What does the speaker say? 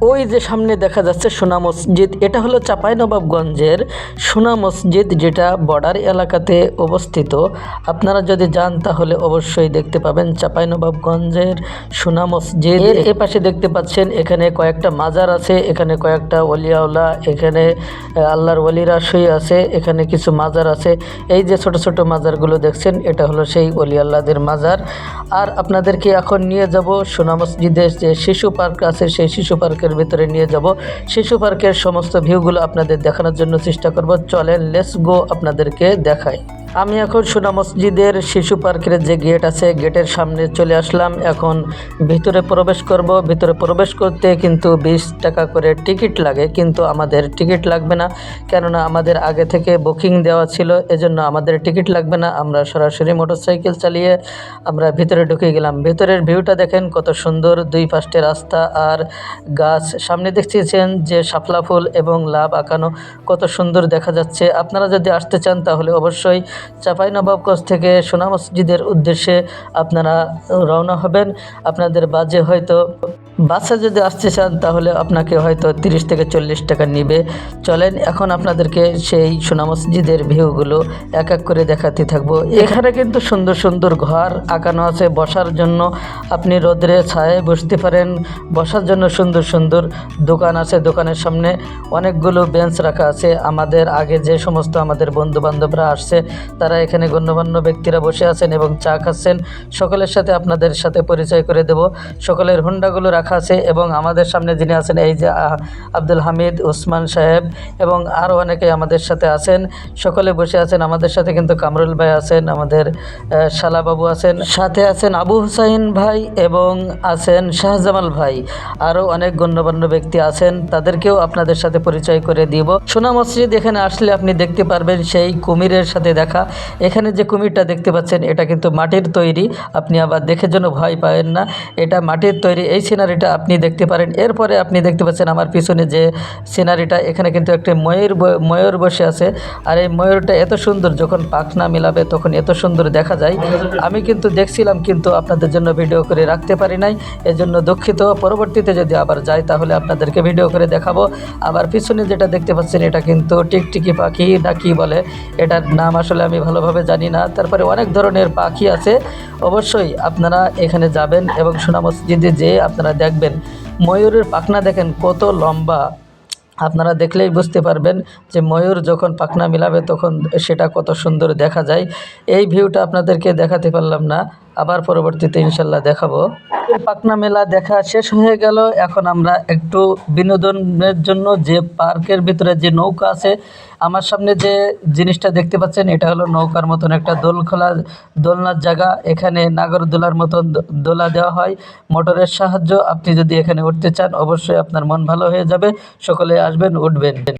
ওই যে সামনে দেখা যাচ্ছে সোনা মসজিদ, এটা হলো চাঁপাইনবাবগঞ্জের সোনা মসজিদ, যেটা বর্ডার এলাকাতে অবস্থিত। আপনারা যদি যান তাহলে অবশ্যই দেখতে পাবেন চাঁপাইনবাবগঞ্জের সোনা মসজিদ। এর পাশে দেখতে পাচ্ছেন এখানে কয়েকটা মাজার আছে, এখানে কয়েকটা ওলিয়াউলা, এখানে আল্লাহর ওলিরা শুয়ে আছে, এখানে কিছু মাজার আছে। এই যে ছোট ছোট মাজারগুলো দেখছেন, এটা হলো সেই ওলি আল্লাহদের মাজার। আর আপনাদেরকে এখন নিয়ে যাব সোনা মসজিদের যে শিশু পার্ক আছে, সেই শিশু পার্কের ভিতরে নিয়ে যাব। শিশু পার্কের সমস্ত ভিউগুলো আপনাদের দেখানোর জন্য চেষ্টা করব। চলেন, লেটস গো, আপনাদেরকে দেখাই। আমি এখন সোনা মসজিদের শিশু পার্কের যে গেট আছে, গেটের সামনে চলে আসলাম। এখন ভিতরে প্রবেশ করব। ভিতরে প্রবেশ করতে কিন্তু 20 টাকা করে টিকিট লাগে, কিন্তু আমাদের টিকিট লাগবে না, কেননা আমাদের আগে থেকে বুকিং দেওয়া ছিল, এজন্য আমাদের টিকিট লাগবে না। আমরা সরাসরি মোটরসাইকেল চালিয়ে আমরা ভিতরে ঢুকে গেলাম। ভিতরের ভিউটা দেখেন কত সুন্দর, দুই পাশে রাস্তা আর গাছ। সামনে দেখতেছেন যে শাপলা ফুল এবং লাভ আঁকানো, কত সুন্দর দেখা যাচ্ছে। আপনারা যদি আসতে চান তাহলে অবশ্যই চাঁপাইনবাবগঞ্জ থেকে সোনা মসজিদের উদ্দেশ্যে আপনারা রওনা হবেন। আপনাদের বাজে হয়তো বাসে যদি আসতে চান তাহলে আপনাকে হয়তো 30 থেকে 40 টাকা নিবে। চলেন, এখন আপনাদেরকে সেই সোনা মসজিদের ভিউগুলো এক এক করে দেখাতে থাকবো। এখানে কিন্তু সুন্দর সুন্দর ঘর আঁকানো আছে বসার জন্য। আপনি রোদরে ছায়ায় বসতে পারেন, বসার জন্য সুন্দর সুন্দর দোকান আছে। দোকানের সামনে অনেকগুলো বেঞ্চ রাখা আছে। আমাদের আগে যে সমস্ত আমাদের বন্ধু বান্ধবরা আসছে, তারা এখানে গণ্যমান্য ব্যক্তিরা বসে আছেন এবং চা খাচ্ছেন। সকলের সাথে আপনাদের সাথে পরিচয় করে দেব। সকলের হুন্ডাগুলো রাখা আছে এবং আমাদের সামনে যিনি আছেন, এই যে আব্দুল হামিদ, ওসমান সাহেব এবং আরও অনেকে আমাদের সাথে আছেন। সকলে বসে আছেন। আমাদের সাথে কিন্তু কামরুল ভাই আছেন, আমাদের শালাবাবু আছেন, সাথে আছেন আবু হুসাইন ভাই এবং আছেন শাহজামাল ভাই। আরও অনেক গণ্যমান্য ব্যক্তি আছেন, তাদেরকেও আপনাদের সাথে পরিচয় করে দিব। সোনা মসজিদ এখানে আসলে আপনি দেখতে পারবেন সেই কুমিরের সাথে দেখা। এখানে যে কুমিরটা দেখতে পাচ্ছেন, এটা কিন্তু মাটির তৈরি। আপনি আবার দেখে যেন ভয় পাবেন না, এটা মাটির তৈরি। এই সিনারিটা আপনি দেখতে পারেন। এরপরে আপনি দেখতে পাচ্ছেন আমার পিছনে যে সিনারিটা, এখানে কিন্তু একটা ময়ূর বসে আছে। আর এই ময়ূরটা এত সুন্দর, যখন পাখনা মেলাবে তখন এত সুন্দর দেখা যায়। আমি কিন্তু দেখছিলাম, কিন্তু আপনাদের জন্য ভিডিও করে রাখতে পারি নাই, এজন্য দুঃখিত। পরবর্তীতে যদি আবার যাই তাহলে আপনাদেরকে ভিডিও করে দেখাবো। আবার পিছনে যেটা দেখতে পাচ্ছেন, এটা কিন্তু টিকটিকি পাখি না কি বলে, এটার নাম আসলে আমি ভালোভাবে জানি না। তারপরে অনেক ধরনের পাখি আছে। অবশ্যই আপনারা এখানে যাবেন এবং সোনা মসজিদে যেয়ে আপনারা দেখবেন ময়ূরের পাখনা দেখেন কত লম্বা। আপনারা দেখলেই বুঝতে পারবেন যে ময়ূর যখন পাখনা মিলাবে তখন সেটা কত সুন্দর দেখা যায়। এই ভিউটা আপনাদেরকে দেখাতে পারলাম না, আবার পরবর্তীতে ইনশাল্লাহ দেখাবো। পাখনা মেলা দেখা শেষ হয়ে গেল। এখন আমরা একটু বিনোদনের জন্য যে পার্কের ভিতরে যে নৌকা আছে, আমার সামনে যে জিনিসটা দেখতে পাচ্ছেন, এটা হলো নৌকার মতন একটা দোলনার জায়গা। এখানে নাগরদোলার মতন দোলা দেওয়া হয় মোটরের সাহায্য। আপনি যদি এখানে উঠতে চান অবশ্যই আপনার মন ভালো হয়ে যাবে। সকলে আসবেন, উঠবেন।